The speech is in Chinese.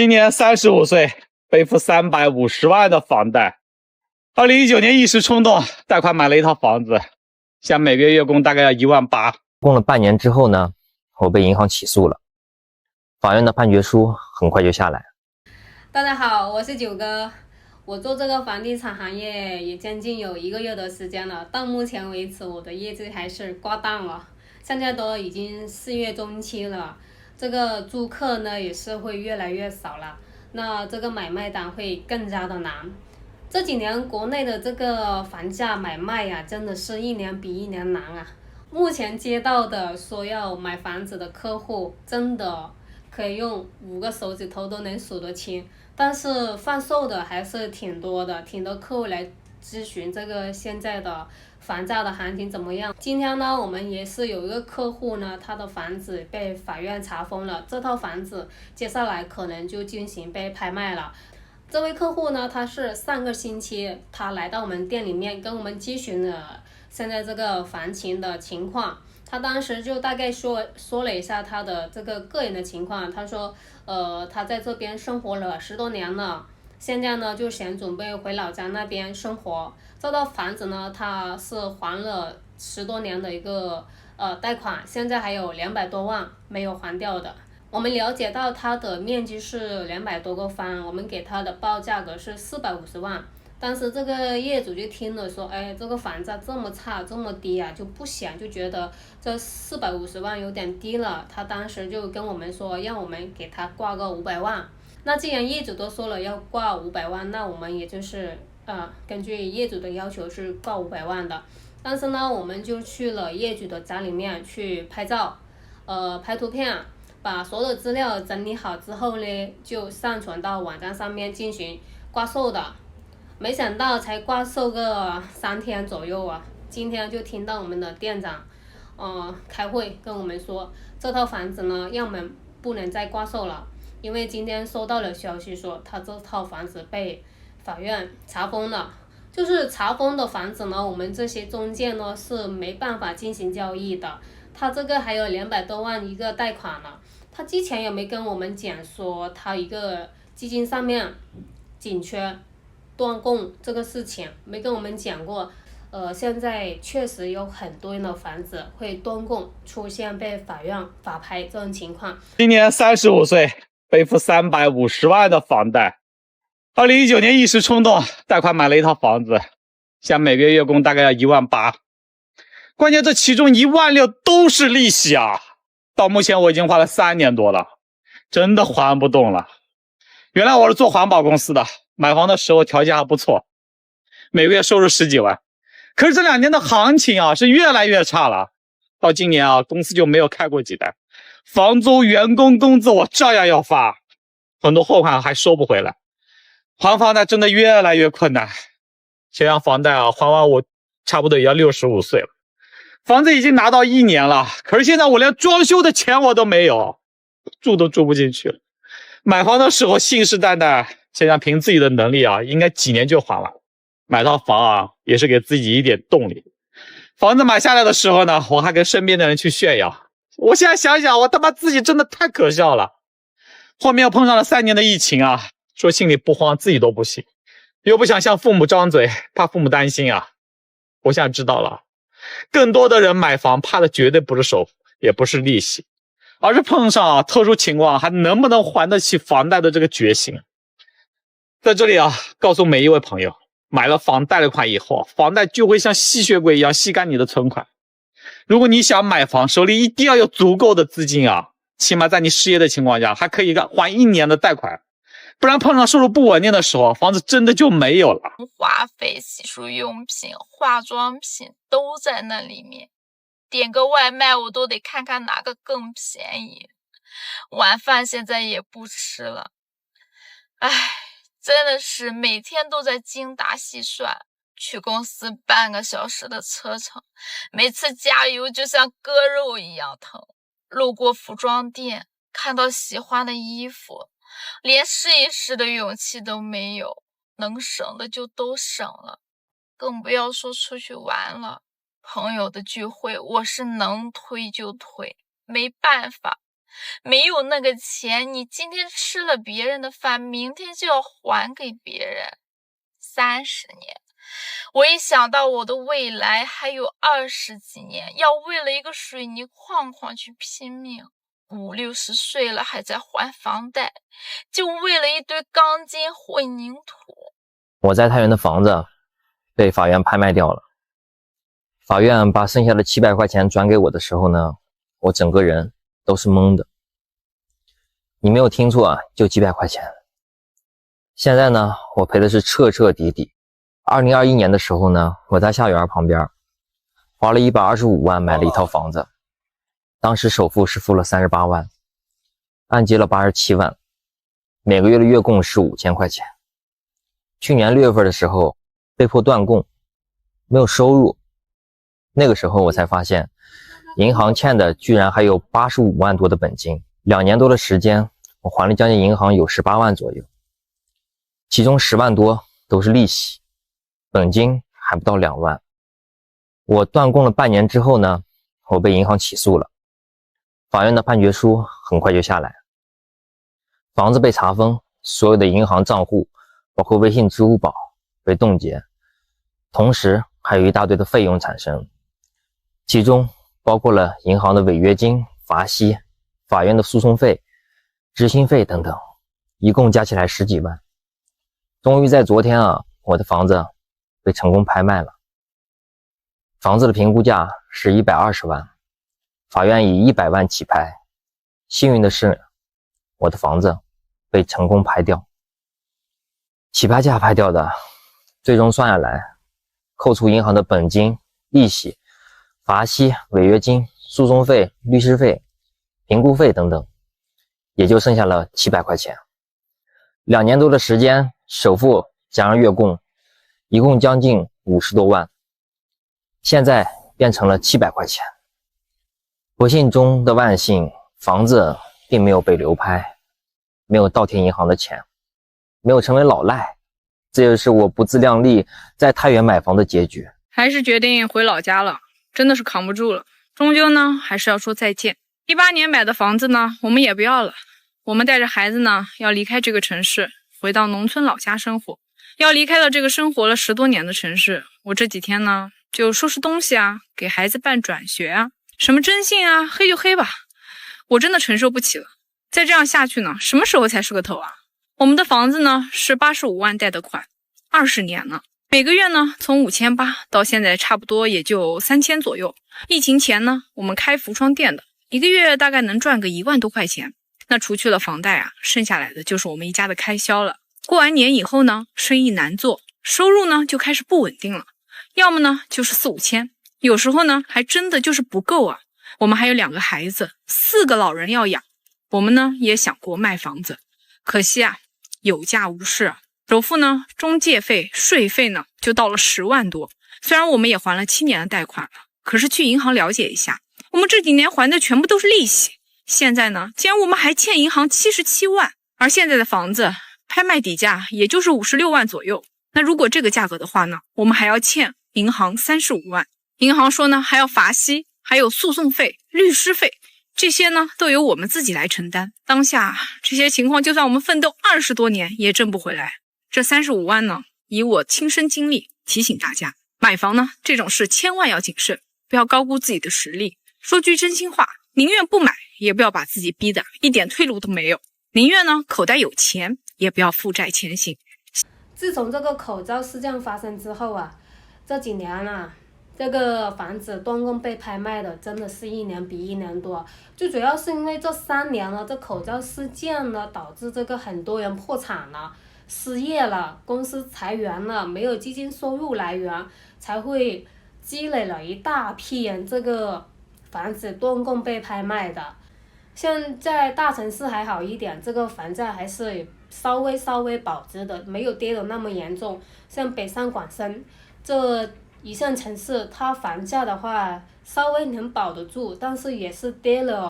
今年35岁，背负350万的房贷。2019年一时冲动贷款买了一套房子，现在每个月月供大概要18000。供了半年之后呢，我被银行起诉了，法院的判决书很快就下来。大家好，我是九哥，我做这个房地产行业也将近有1个月的时间了，到目前为止我的业绩还是挂档了，现在都已经4月中期了，这个租客呢也是会越来越少了，那这个买卖单会更加的难。这几年国内的这个房价买卖呀，真的是一年比一年难啊。目前接到的说要买房子的客户，真的可以用5个手指头都能数得清，但是贩售的还是挺多的，挺多客户来咨询这个现在的房价的行情怎么样。今天呢，我们也是有一个客户呢，他的房子被法院查封了，这套房子接下来可能就进行被拍卖了。这位客户呢，他是上个星期他来到我们店里面跟我们咨询了现在这个房情的情况，他当时就大概说了一下他的这个个人的情况，他说他在这边生活了10多年了，现在呢就想准备回老家那边生活。这套房子呢，他是还了10多年的一个贷款，现在还有200多万没有还掉的。我们了解到它的面积是200多个方，我们给它的报价格是450万，但是这个业主就听了说，哎，这个房价这么差这么低啊，就不想，就觉得这450万有点低了，他当时就跟我们说让我们给他挂个500万。那既然业主都说了要挂500万，那我们也就是根据业主的要求是挂500万的。但是呢，我们就去了业主的家里面去拍照，拍图片，把所有的资料整理好之后呢，就上传到网站上面进行挂售的。没想到才挂售个3天左右啊，今天就听到我们的店长开会跟我们说，这套房子呢要么不能再挂售了，因为今天收到了消息说他这套房子被法院查封了。就是查封的房子呢，我们这些中介呢是没办法进行交易的，他这个还有200多万一个贷款呢，他之前也没跟我们讲说他一个基金上面紧缺断供这个事情，没跟我们讲过。现在确实有很多人的房子会断供，出现被法院法拍这种情况。今年35岁，背负350万的房贷。2019年一时冲动贷款买了一套房子，现在每个月月供大概要18000。关键这其中16000都是利息啊！到目前我已经花了3年多了，真的还不动了。原来我是做环保公司的，买房的时候条件还不错，每个月收入10几万。可是这2年的行情啊是越来越差了，到今年啊公司就没有开过几单，房租、员工工资我照样要发，很多货款还收不回来，还房贷真的越来越困难。这样房贷啊还完我差不多也要65岁了，房子已经拿到1年了，可是现在我连装修的钱我都没有，住都住不进去了。买房的时候信誓旦旦，现在凭自己的能力啊应该几年就还完。买套房啊也是给自己一点动力。房子买下来的时候呢，我还跟身边的人去炫耀，我现在想想我他妈自己真的太可笑了。后面又碰上了3年的疫情啊，说心里不慌自己都不信，又不想向父母张嘴，怕父母担心啊。我现在知道了，更多的人买房怕的绝对不是首付，也不是利息，而是碰上特殊情况还能不能还得起房贷的这个决心。在这里啊，告诉每一位朋友，买了房贷了款以后，房贷就会像吸血鬼一样吸干你的存款。如果你想买房，手里一定要有足够的资金啊，起码在你失业的情况下还可以还1年的贷款，不然碰上收入不稳定的时候，房子真的就没有了。花费、洗漱用品、化妆品都在那里面，点个外卖我都得看看哪个更便宜，晚饭现在也不吃了。唉，真的是每天都在精打细算，去公司半个小时的车程，每次加油就像割肉一样疼。路过服装店，看到喜欢的衣服，连试一试的勇气都没有，能省的就都省了，更不要说出去玩了。朋友的聚会我是能推就推，没办法，没有那个钱，你今天吃了别人的饭，明天就要还给别人。30年，我一想到我的未来还有20几年，要为了一个水泥矿矿去拼命，50、60岁了还在还房贷，就为了一堆钢筋混凝土。我在太原的房子被法院拍卖掉了。法院把剩下的700块钱转给我的时候呢，我整个人都是懵的。你没有听错啊，就几百块钱。现在呢，我赔的是彻彻底底。2021年的时候呢，我在下园旁边花了125万买了一套房子，当时首付是付了38万，按揭了87万，每个月的月供是5000块钱。去年6月份的时候被迫断供，没有收入。那个时候我才发现，银行欠的居然还有85万多的本金。2年多的时间，我还了将近银行有18万左右，其中10万多都是利息，本金还不到2万。我断供了半年之后呢，我被银行起诉了，法院的判决书很快就下来，房子被查封，所有的银行账户包括微信、支付宝被冻结，同时还有一大堆的费用产生，其中包括了银行的违约金、罚息、法院的诉讼费、执行费等等，一共加起来10几万。终于在昨天啊，我的房子被成功拍卖了。房子的评估价是120万，法院以100万起拍。幸运的是，我的房子被成功拍掉。起拍价拍掉的，最终算下来，扣除银行的本金、利息、罚息、违约金、诉讼费、律师费、评估费等等，也就剩下了700块钱。2年多的时间，首付加上月供，一共将近50多万，现在变成了700块钱。不幸中的万幸，房子并没有被流拍，没有倒贴银行的钱，没有成为老赖，这就是我不自量力在太原买房的结局。还是决定回老家了，真的是扛不住了，终究呢还是要说再见。18年买的房子呢，我们也不要了，我们带着孩子呢要离开这个城市，回到农村老家生活。要离开了这个生活了10多年的城市，我这几天呢就收拾东西啊，给孩子办转学啊，什么征信啊，黑就黑吧，我真的承受不起了。再这样下去呢，什么时候才是个头啊？我们的房子呢是85万贷的款，20年了，每个月呢从5800到现在差不多也就3000左右。疫情前呢，我们开服装店的，一个月大概能赚个1万多块钱。那除去了房贷啊，剩下来的就是我们一家的开销了。过完年以后呢，生意难做，收入呢就开始不稳定了，要么呢就是4、5千，有时候呢还真的就是不够啊。我们还有2个孩子，4个老人要养，我们呢也想过卖房子，可惜啊有价无市啊。首付呢、中介费、税费呢就到了10万多。虽然我们也还了7年的贷款了，可是去银行了解一下，我们这几年还的全部都是利息。现在呢，竟然我们还欠银行77万，而现在的房子拍卖底价也就是56万左右。那如果这个价格的话呢，我们还要欠银行35万。银行说呢，还要罚息，还有诉讼费、律师费，这些呢都由我们自己来承担。当下这些情况，就算我们奋斗20多年也挣不回来。这35万呢，以我亲身经历提醒大家，买房呢这种事千万要谨慎，不要高估自己的实力。说句真心话，宁愿不买，也不要把自己逼得一点退路都没有。宁愿呢口袋有钱，也不要负债前行。自从这个口罩事件发生之后啊，这几年啊，这个房子断供被拍卖的真的是1年比1年多。最主要是因为这3年了，这口罩事件呢，导致这个很多人破产了、失业了，公司裁员了，没有基金收入来源，才会积累了一大批人这个房子断供被拍卖的。像在大城市还好一点，这个房价还是稍微保值的，没有跌得那么严重。像北上广深这一线城市，它房价的话稍微能保得住，但是也是跌了